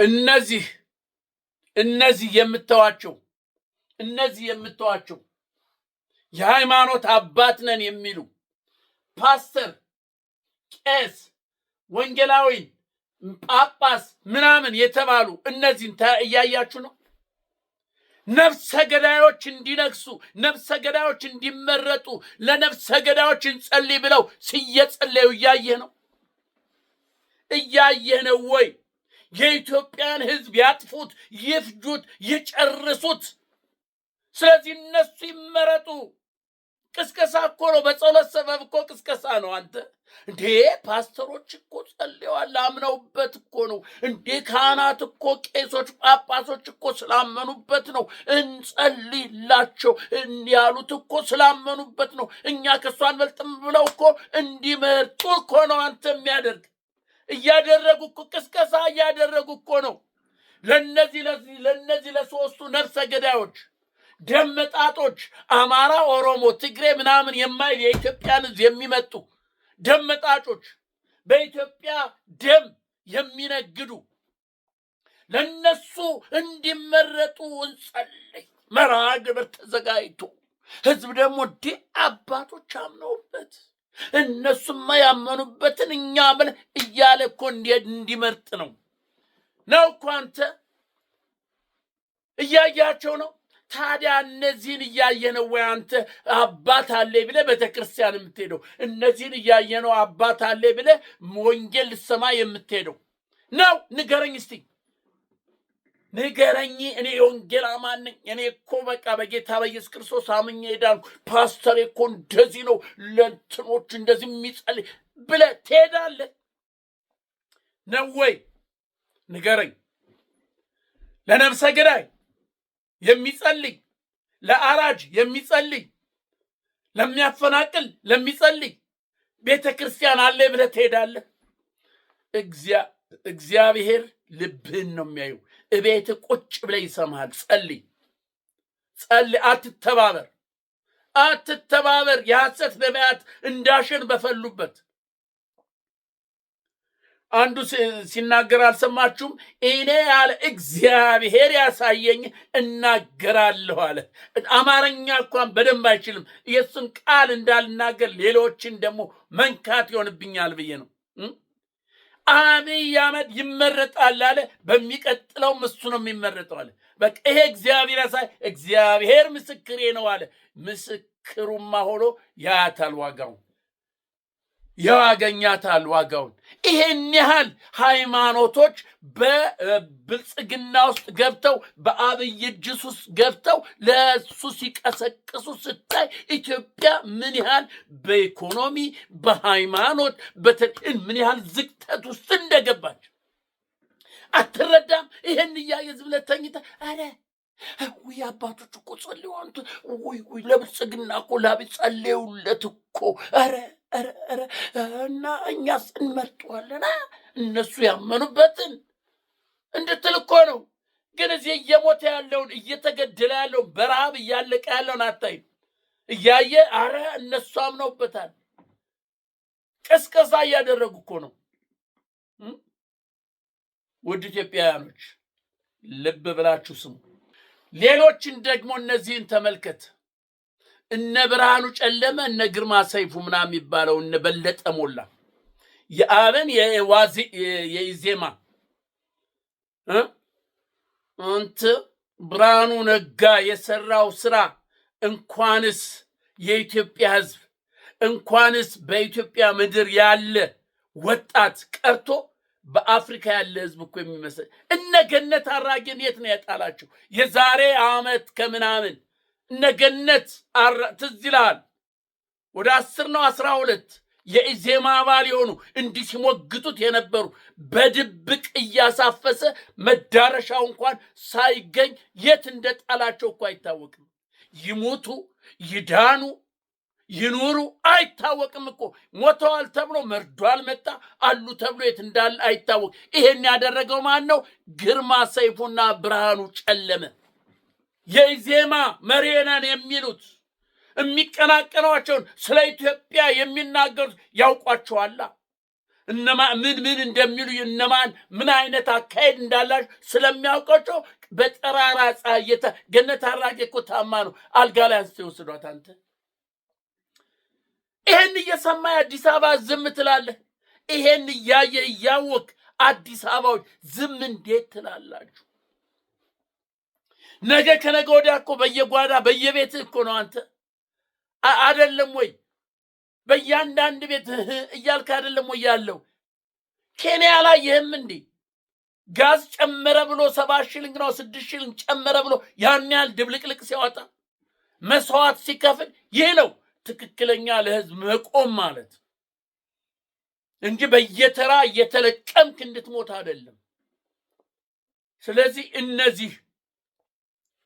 እነዚህ የምተዋቸው የሃይማኖት አባት ነን የሚሉ ፓስተር፣ ቄስ፣ ወንጌላዊ፣ ጳጳስ ምናምን የተባሉ እነዚህን እያያችሁ ነው። ነፍሰ ገዳዮች እንዲነግሱ፣ ነፍሰ ገዳዮች እንዲመረጡ፣ ለነፍሰ ገዳዮች እንጸልይ ብለው ሲየጸለዩ እያየህ ነው ወይ? የኢትዮጵያን ሕዝብ ያጥፉት፣ ይፍጁት፣ ይጨርሱት። ስለዚህ እነሱ ይመረጡ። ቅስቀሳ እኮ ነው። በጸሎት ሰበብ እኮ ቅስቀሳ ነው። አንተ እንዴ ፓስተሮች እኮ ጸልየዋል፣ አምነውበት እኮ ነው። እንዴ ካህናት እኮ ቄሶች፣ ጳጳሶች እኮ ስላመኑበት ነው። እንጸልይላቸው ያሉት እኮ ስላመኑበት ነው። እኛ ከእሱ አንበልጥም ብለው እኮ እንዲመርጡ እኮ ነው አንተ የሚያደርግ። እያደረጉ እኮ ቅስቀሳ እያደረጉ እኮ ነው። ለነዚህ ለሶስቱ ነፍሰ ገዳዮች፣ ደም መጣጦች፣ አማራ፣ ኦሮሞ፣ ትግሬ ምናምን የማይል የኢትዮጵያን ሕዝብ የሚመጡ ደም መጣጮች፣ በኢትዮጵያ ደም የሚነግዱ ለነሱ እንዲመረጡ እንጸልይ። መርሃ ግብር ተዘጋጅቶ ሕዝብ ደግሞ አባቶች አምነውበት እነሱማ ያመኑበትን እኛ ምን እያለ እኮ እንዲመርጥ ነው እኮ አንተ እያያቸው ነው። ታዲያ እነዚህን እያየ ነው ወይ አንተ አባት አለ ብለህ ቤተክርስቲያን የምትሄደው? እነዚህን እያየ ነው አባት አለ ብለህ ወንጌል ልትሰማ የምትሄደው ነው? ንገረኝ እስቲ ንገረኝ። እኔ የወንጌል አማን ነኝ፣ እኔ እኮ በቃ በጌታ በኢየሱስ ክርስቶስ አምኜ ሄዳለሁ፣ ፓስተር እኮ እንደዚህ ነው ለእንትኖች እንደዚህ የሚጸልይ ብለህ ትሄዳለህ ነው ወይ? ንገረኝ። ለነፍሰ ገዳይ የሚጸልይ፣ ለአራጅ የሚጸልይ፣ ለሚያፈናቅል ለሚጸልይ ቤተ ክርስቲያን አለ ብለህ ትሄዳለህ? እግዚአብሔር ልብህን ነው የሚያዩ። እቤት ቁጭ ብለህ ይሰማሃል። ጸልይ። አትተባበር። የሐሰት ነቢያት እንዳሸን በፈሉበት አንዱ ሲናገር አልሰማችሁም? እኔ ያለ እግዚአብሔር ያሳየኝ እናገራለሁ አለ። አማርኛ እንኳን በደንብ አይችልም። የእሱን ቃል እንዳልናገር ሌሎችን ደግሞ መንካት ይሆንብኛል ብዬ ነው። አብይ አህመድ ይመረጣል አለ። በሚቀጥለውም እሱ ነው የሚመረጠው አለ። በቃ ይሄ እግዚአብሔር ያሳይ፣ እግዚአብሔር ምስክሬ ነው አለ። ምስክሩማ ሆኖ ያገኛታል ዋጋውን። ይሄን ያህል ሃይማኖቶች በብልጽግና ውስጥ ገብተው በአብይ እጅ ውስጥ ገብተው ለሱ ሲቀሰቅሱ ስታይ ኢትዮጵያ ምን ያህል በኢኮኖሚ በሃይማኖት ምን ያህል ዝቅጠት ውስጥ እንደገባች አትረዳም? ይሄን እያየ ዝም ብለህ ተኝተህ ወይ አባቶች እኮ ጸልዩ፣ አንተ ወይ ለብልጽግና እኮ ላቢ ጸልዩለት እኮ እና እኛስ እንመርጠዋለን እነሱ ያመኑበትን እንድትል እኮ ነው። ግን እዚህ እየሞተ ያለውን እየተገደለ ያለውን በረሃብ እያለቀ ያለውን አታይም? እያየ እነሱ አምነውበታል። ቅስቀሳ እያደረጉ እኮ ነው። ውድ ኢትዮጵያውያኖች ልብ ብላችሁ ስሙ። ሌሎችን ደግሞ እነዚህን ተመልከት። እነ ብርሃኑ ጨለመ፣ እነ ግርማ ሰይፉ ምናምን የሚባለው እነ በለጠ ሞላ የአብን የኢዜማ አንተ ብርሃኑ ነጋ የሰራው ስራ እንኳንስ የኢትዮጵያ ሕዝብ እንኳንስ በኢትዮጵያ ምድር ያለ ወጣት ቀርቶ በአፍሪካ ያለ ሕዝብ እኮ የሚመስል እነ ገነት አራጌን የት ነው ያጣላቸው? የዛሬ ዓመት ከምናምን እነ ገነት ትዝ ይልሃል? ወደ 10 ነው 12 የኢዜማ አባል የሆኑ እንዲህ ሲሞግቱት የነበሩ በድብቅ እያሳፈሰ መዳረሻው እንኳን ሳይገኝ የት እንደጣላቸው እኮ አይታወቅም። ይሞቱ ይዳኑ ይኑሩ አይታወቅም እኮ። ሞተዋል ተብሎ መርዶ አልመጣ፣ አሉ ተብሎ የት እንዳለ አይታወቅ። ይሄን ያደረገው ማን ነው? ግርማ ሰይፉና ብርሃኑ ጨለመ። የኢዜማ መሪ ነን የሚሉት የሚቀናቀኗቸውን ስለ ኢትዮጵያ የሚናገሩት ያውቋቸዋላ። ምን እንደሚሉ እነማን ምን አይነት አካሄድ እንዳላችሁ ስለሚያውቃቸው በጠራራ ፀሐይ ገነት አራጌ እኮ ታማ ነው አልጋ ላይ አንስተው ወስዷት። አንተ ይሄን እየሰማ አዲስ አበባ ዝም ትላለህ? ይሄን እያየ እያወቅ አዲስ አበባዎች ዝም እንዴት ትላላችሁ? ነገ ከነገ ወዲያ እኮ በየጓዳ በየቤት እኮ ነው አንተ አይደለም ወይ? በእያንዳንድ ቤት እያልክ አይደለም ወይ ያለው? ኬንያ ላይ ይህም እንዴ ጋዝ ጨመረ ብሎ 7 ሽልንግ ነው 6 ሽልንግ ጨመረ ብሎ ያን ያህል ድብልቅልቅ ሲያወጣ መስዋዕት ሲከፍል ይህ ነው ትክክለኛ ለህዝብ መቆም ማለት እንጂ በየተራ እየተለቀምክ እንድትሞት አይደለም። ስለዚህ እነዚህ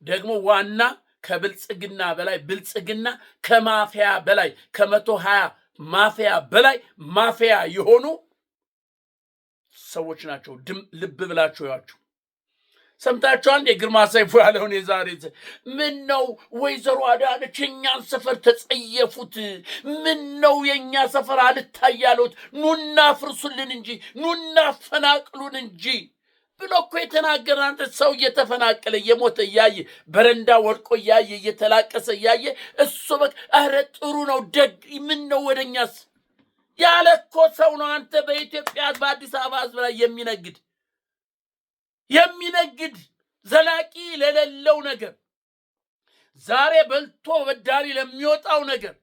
ደግሞ ዋና ከብልጽግና በላይ ብልጽግና ከማፊያ በላይ ከ120 ማፊያ በላይ ማፊያ የሆኑ ሰዎች ናቸው። ልብ ብላችሁ ያችሁ ሰምታችኋል። የግርማ ሰይፉ ያለውን የዛሬ ምን ነው ወይዘሮ አዳነች የኛን ሰፈር ተጸየፉት? ምን ነው የኛ ሰፈር አልታያሉት? ኑና ፍርሱልን እንጂ ኑና ፈናቅሉን እንጂ ብሎ እኮ የተናገረ አንተ ሰው እየተፈናቀለ እየሞተ እያየ በረንዳ ወድቆ እያየ እየተላቀሰ እያየ እሱ በቃ ኧረ ጥሩ ነው ደግ ምን ነው ወደኛስ ያለ እኮ ሰው ነው። አንተ በኢትዮጵያ በአዲስ አበባ ህዝብ ላይ የሚነግድ ዘላቂ ለሌለው ነገር ዛሬ በልቶ በዳሪ ለሚወጣው ነገር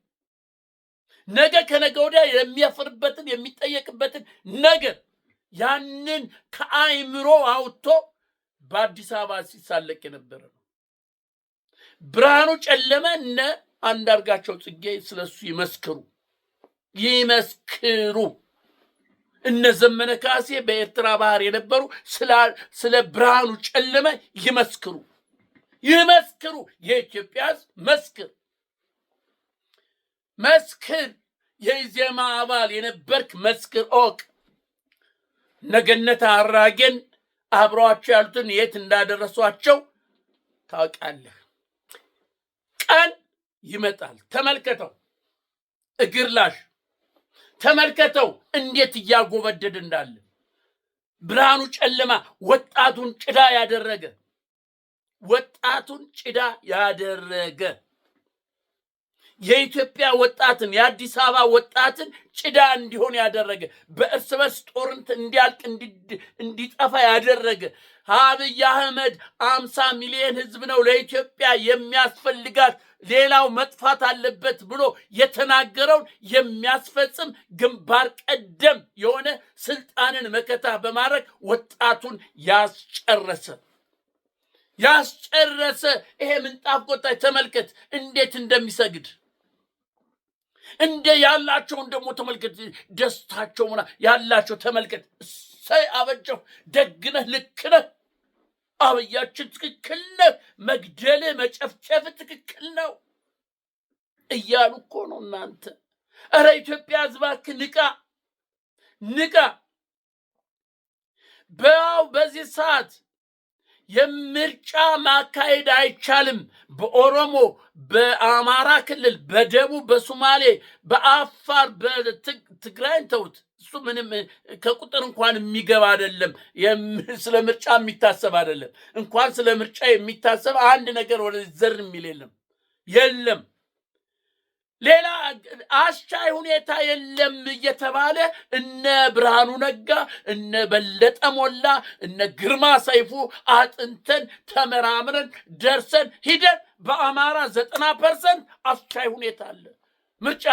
ነገ ከነገ ወዲያ የሚያፍርበትን የሚጠየቅበትን ነገር ያንን ከአይምሮ አውጥቶ በአዲስ አበባ ሲሳለቅ የነበረ ነው። ብርሃኑ ጨለመ እነ አንዳርጋቸው ጽጌ ስለሱ ይመስክሩ። እነ ዘመነ ካሴ በኤርትራ ባህር የነበሩ ስለ ብርሃኑ ጨለመ ይመስክሩ። የኢትዮጵያ ህዝብ መስክር። የኢዜማ አባል የነበርክ መስክር ኦቅ ነገነት አራጌን አብረዋቸው ያሉትን የት እንዳደረሷቸው ታውቃለህ። ቀን ይመጣል። ተመልከተው፣ እግርላሽ ተመልከተው እንዴት እያጎበደደ እንዳለ። ብርሃኑ ጨለማ ወጣቱን ጭዳ ያደረገ የኢትዮጵያ ወጣትን የአዲስ አበባ ወጣትን ጭዳ እንዲሆን ያደረገ በእርስ በርስ ጦርነት እንዲያልቅ እንዲጠፋ ያደረገ አብይ አህመድ 50 ሚሊዮን ህዝብ ነው ለኢትዮጵያ የሚያስፈልጋት ሌላው መጥፋት አለበት ብሎ የተናገረውን የሚያስፈጽም ግንባር ቀደም የሆነ ስልጣንን መከታ በማድረግ ወጣቱን ያስጨረሰ ይሄ ምንጣፍ ቆጣይ ተመልከት እንዴት እንደሚሰግድ እንደ ያላቸውን ደግሞ ተመልከት። ደስታቸው ያላቸው ተመልከት። እሰይ አበጀው ደግነህ ልክነህ አብያችን ትክክል ነው፣ መግደል መጨፍጨፍ ትክክል ነው እያሉ እኮ ነው እናንተ። ኧረ ኢትዮጵያ ህዝባክ ንቃ። በዚህ ሰዓት የምርጫ ማካሄድ አይቻልም። በኦሮሞ፣ በአማራ ክልል፣ በደቡብ፣ በሶማሌ፣ በአፋር፣ በትግራይ ተውት። እሱ ምንም ከቁጥር እንኳን የሚገባ አይደለም። ስለ ምርጫ የሚታሰብ አይደለም። እንኳን ስለ ምርጫ የሚታሰብ አንድ ነገር ወደ ዘር የሚል የለም። ሌላ አስቻይ ሁኔታ የለም እየተባለ እነ ብርሃኑ ነጋ እነ በለጠ ሞላ እነ ግርማ ሰይፉ አጥንተን ተመራምረን ደርሰን ሂደን በአማራ 90% አስቻይ ሁኔታ አለ ምርጫ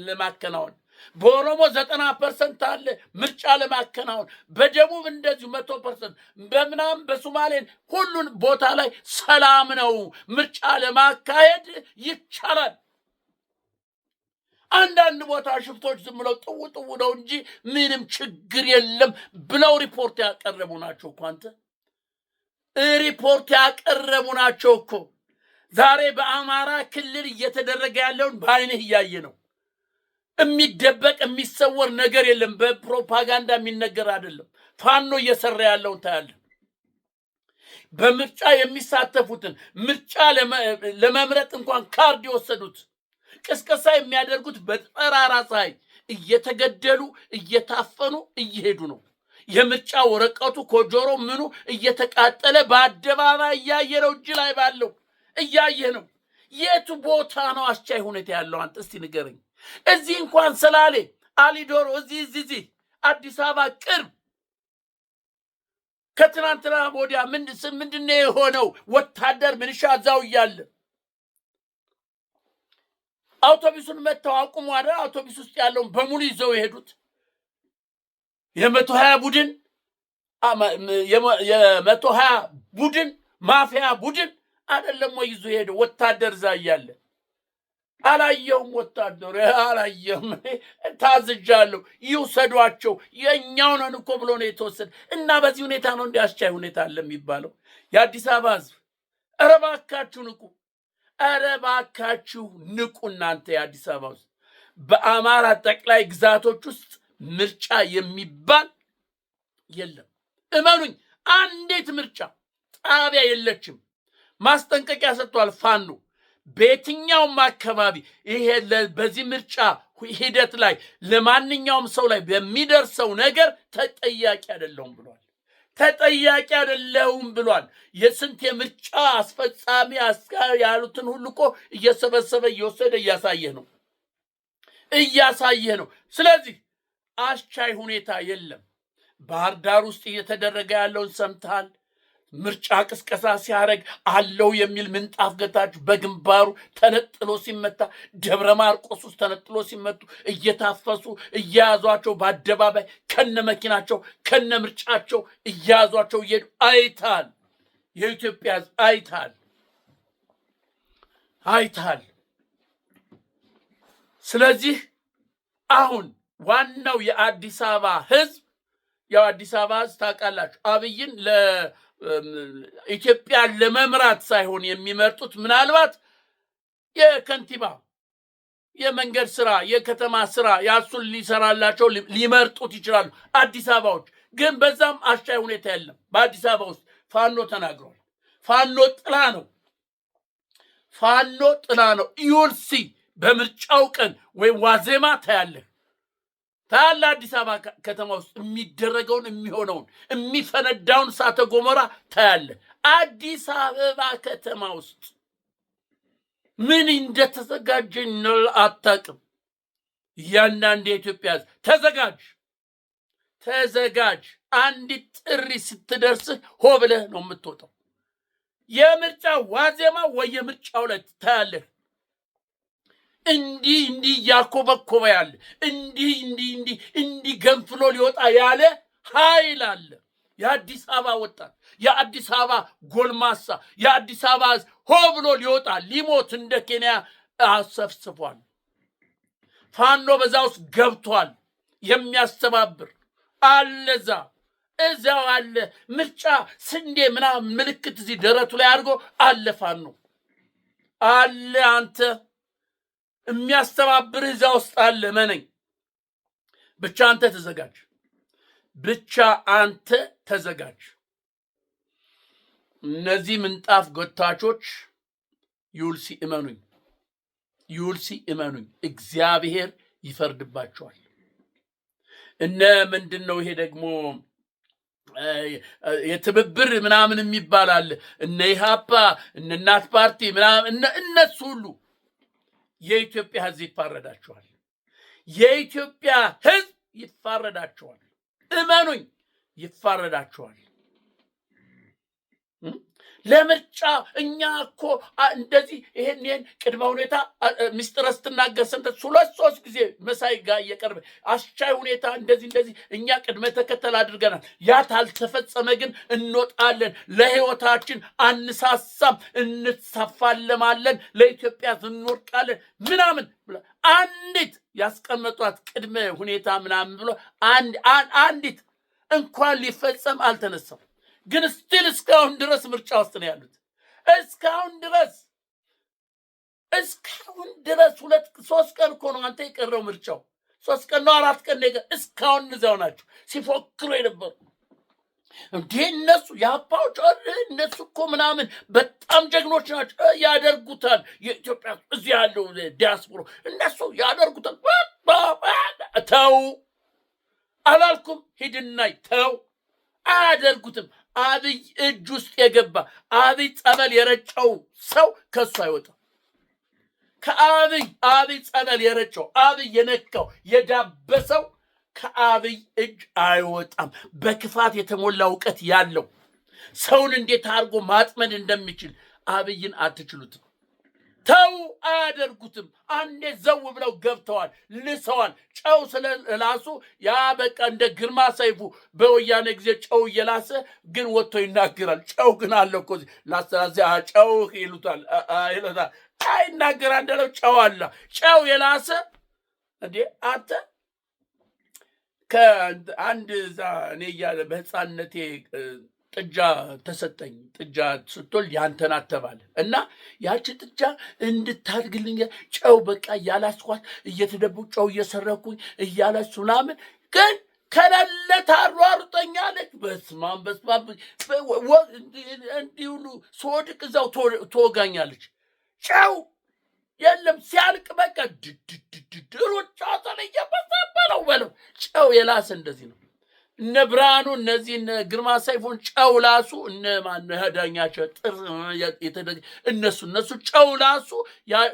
ለማከናወን። በኦሮሞ 90% አለ ምርጫ ለማከናወን። በደቡብ እንደዚሁ 100%። በምናም በሶማሌን ሁሉን ቦታ ላይ ሰላም ነው፣ ምርጫ ለማካሄድ ይቻላል። አንዳንድ ቦታ ሽፍቶች ዝም ብለው ጥው ነው እንጂ ምንም ችግር የለም ብለው ሪፖርት ያቀረቡ ናቸው እኮ። አንተ ሪፖርት ያቀረቡ ናቸው እኮ። ዛሬ በአማራ ክልል እየተደረገ ያለውን በአይንህ እያየ ነው። የሚደበቅ የሚሰወር ነገር የለም። በፕሮፓጋንዳ የሚነገር አይደለም። ፋኖ እየሰራ ያለውን ታያለህ። በምርጫ የሚሳተፉትን ምርጫ ለመምረጥ እንኳን ካርድ የወሰዱት ቅስቀሳ የሚያደርጉት በጠራራ ፀሐይ እየተገደሉ እየታፈኑ እየሄዱ ነው። የምርጫ ወረቀቱ ኮጆሮ ምኑ እየተቃጠለ በአደባባይ እያየ ነው። እጅ ላይ ባለው እያየ ነው። የቱ ቦታ ነው አስቻይ ሁኔታ ያለው? አንተ እስቲ ንገረኝ። እዚህ እንኳን ሰላሌ አሊዶሮ እዚህ አዲስ አበባ ቅርብ ከትናንትና ወዲያ ምንድነው የሆነው? ወታደር ምንሻ እዛው እያለ አውቶቡሱን መተው አቁሙ አይደል? አውቶቡስ ውስጥ ያለውን በሙሉ ይዘው የሄዱት የ120 ቡድን የ120 ቡድን ማፊያ ቡድን አይደለም ወይ ይዞ ሄደ? ወታደር እዛ እያለ አላየሁም። ወታደር አላየሁም። ታዝጃለሁ። ይውሰዷቸው የኛው ነን እኮ ብሎ ነው የተወሰደ። እና በዚህ ሁኔታ ነው እንዲያስቻይ ሁኔታ አለ የሚባለው። የአዲስ አበባ ህዝብ ኧረ እባካችሁ ንቁ! ኧረ እባካችሁ ንቁ! እናንተ የአዲስ አበባ ውስጥ በአማራ ጠቅላይ ግዛቶች ውስጥ ምርጫ የሚባል የለም። እመኑኝ፣ አንዴት ምርጫ ጣቢያ የለችም። ማስጠንቀቂያ ሰጥቷል ፋኖ። በየትኛውም አካባቢ ይሄ በዚህ ምርጫ ሂደት ላይ ለማንኛውም ሰው ላይ በሚደርሰው ነገር ተጠያቂ አይደለሁም ብሏል። ተጠያቂ አይደለሁም ብሏል። የስንት የምርጫ አስፈጻሚ ያሉትን ሁሉ እኮ እየሰበሰበ እየወሰደ እያሳየ ነው። ስለዚህ አስቻይ ሁኔታ የለም። ባህር ዳር ውስጥ እየተደረገ ያለውን ሰምተሃል። ምርጫ ቅስቀሳ ሲያደርግ አለው የሚል ምንጣፍ ገታች በግንባሩ ተነጥሎ ሲመታ፣ ደብረ ማርቆስ ውስጥ ተነጥሎ ሲመቱ እየታፈሱ እያያዟቸው በአደባባይ ከነ መኪናቸው ከነ ምርጫቸው እያያዟቸው እየሄዱ አይታል። የኢትዮጵያ ሕዝብ አይታል። ስለዚህ አሁን ዋናው የአዲስ አበባ ሕዝብ ያው አዲስ አበባ ሕዝብ ታውቃላችሁ አብይን ኢትዮጵያን ለመምራት ሳይሆን የሚመርጡት ምናልባት የከንቲባ የመንገድ ስራ የከተማ ስራ ያሱን ሊሰራላቸው ሊመርጡት ይችላሉ። አዲስ አበባዎች ግን በዛም አስቻይ ሁኔታ የለም። በአዲስ አበባ ውስጥ ፋኖ ተናግሯል። ፋኖ ጥላ ነው። ዩልሲ በምርጫው ቀን ወይ ዋዜማ ታያለህ። አዲስ አበባ ከተማ ውስጥ የሚደረገውን የሚሆነውን የሚፈነዳውን እሳተ ገሞራ ታያለህ። አዲስ አበባ ከተማ ውስጥ ምን እንደተዘጋጀኝ አታውቅም። እያንዳንዱ የኢትዮጵያ ሕዝብ ተዘጋጅ። አንዲት ጥሪ ስትደርስህ ሆ ብለህ ነው የምትወጣው። የምርጫ ዋዜማ ወይ የምርጫው ላይ ታያለህ። እንዲህ እያኮበኮበ ያለ እንዲህ ገንፍሎ ሊወጣ ያለ ኃይል አለ። የአዲስ አበባ ወጣት፣ የአዲስ አበባ ጎልማሳ፣ የአዲስ አበባ ሆ ብሎ ሊወጣ ሊሞት እንደ ኬንያ አሰፍስፏል። ፋኖ በዛ ውስጥ ገብቷል። የሚያስተባብር አለዛ እዛው አለ። ምርጫ ስንዴ ምናምን ምልክት እዚህ ደረቱ ላይ አድርጎ አለ። ፋኖ አለ። አንተ የሚያስተባብርህ እዛ ውስጥ አለ። መነኝ ብቻ አንተ ተዘጋጅ። እነዚህ ምንጣፍ ጎታቾች ዩልሲ እመኑኝ እግዚአብሔር ይፈርድባቸዋል። እነ ምንድነው ይሄ ደግሞ የትብብር ምናምን የሚባል አለ። እነ ኢሃፓ እነ እናት ፓርቲ ምናምን እነሱ ሁሉ የኢትዮጵያ ሕዝብ ይፋረዳቸዋል። የኢትዮጵያ ሕዝብ ይፋረዳቸዋል። እመኑኝ ይፋረዳቸዋል። ለምርጫ እኛ እኮ እንደዚህ ይሄን ቅድመ ሁኔታ ምስጢር ስትናገር ሰምተህ 2-3 ጊዜ መሳይ ጋር እየቀርበ አስቻይ ሁኔታ እንደዚህ እኛ ቅድመ ተከተል አድርገናል። ያ ታልተፈጸመ ግን እንወጣለን፣ ለህይወታችን አንሳሳም፣ እንሳፋለማለን፣ ለኢትዮጵያ እንወርቃለን ምናምን አንዲት ያስቀመጧት ቅድመ ሁኔታ ምናምን ብሎ አንዲት እንኳን ሊፈጸም አልተነሳም። ግን ስቲል እስካሁን ድረስ ምርጫ ውስጥ ነው ያሉት። እስካሁን ድረስ 2-3 ቀን እኮ ነው አንተ የቀረው ምርጫው። 3 ቀን ነው 4 ቀን ነው። እስካሁን እዛው ናቸው ሲፎክሩ የነበሩ እንዴ እነሱ ያባዎች እነሱ እኮ ምናምን በጣም ጀግኖች ናቸው፣ ያደርጉታል። የኢትዮጵያ እዚህ ያለው ዲያስፖራ እነሱ ያደርጉታል። ተው አላልኩም? ሂድናይ ተው። አያደርጉትም። አብይ እጅ ውስጥ የገባ አብይ ጸበል የረጨው ሰው ከሱ አይወጣም። ከአብይ ጸበል የረጨው አብይ የነካው የዳበሰው ከአብይ እጅ አይወጣም። በክፋት የተሞላ እውቀት ያለው ሰውን እንዴት አድርጎ ማጥመድ እንደሚችል አብይን አትችሉትም። ተው አያደርጉትም። አንዴ ዘው ብለው ገብተዋል፣ ልሰዋል። ጨው ስለላሱ ያ በቃ እንደ ግርማ ሰይፉ በወያኔ ጊዜ ጨው እየላሰ ግን ወጥቶ ይናገራል። ጨው ግን አለ እኮ ላስተላዘ ጨው ይሉታል ይሉታል። አይናገር አንደለው ጨው አለ። ጨው የላሰ እንዴ አንተ ከአንድ እዛ እኔ እያለ በህፃንነቴ ጥጃ ተሰጠኝ። ጥጃ ስትወልድ ያንተ ናት ተባለ እና ያቺ ጥጃ እንድታድግልኝ ጨው በቃ እያላስኳት እየተደበቁ ጨው እየሰረኩኝ እያላሱ ምናምን ግን ከሌለ ታሯሩጠኛለች። በስማም እንዲሁሉ ስወድቅ እዛው ትወጋኛለች። ጨው የለም ሲያልቅ በቃ ሩጫ ተለየበሰበለው በለው። ጨው የላሰ እንደዚህ ነው። እነ ብርሃኑ እነዚህ እነ ግርማ ሰይፉን ጨው ላሱ። እነ ማነው ዳኛቸው ጥር እነሱ ጨው ላሱ።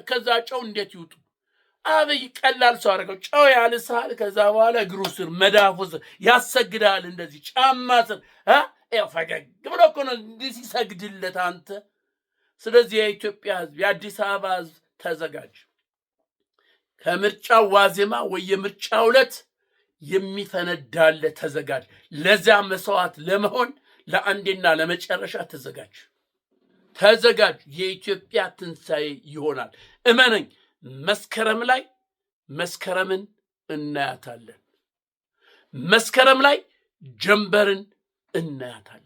ከዛ ጨው እንዴት ይውጡ? አብይ ቀላል ሰው አደረገው። ጨው ያልሳል። ከዛ በኋላ እግሩ ስር መዳፉ ስር ያሰግዳል። እንደዚህ ጫማ ስር ፈገግ ብሎ እኮ ነው እንዲህ ሲሰግድለት አንተ። ስለዚህ የኢትዮጵያ ህዝብ፣ የአዲስ አበባ ህዝብ ተዘጋጅ። ከምርጫው ዋዜማ ወይ የምርጫው ዕለት የሚፈነዳለ ተዘጋጅ። ለዚያ መስዋዕት ለመሆን ለአንዴና ለመጨረሻ ተዘጋጅ። የኢትዮጵያ ትንሣኤ ይሆናል። እመነኝ። መስከረምን እናያታለን። መስከረም ላይ ጀንበርን እናያታለን።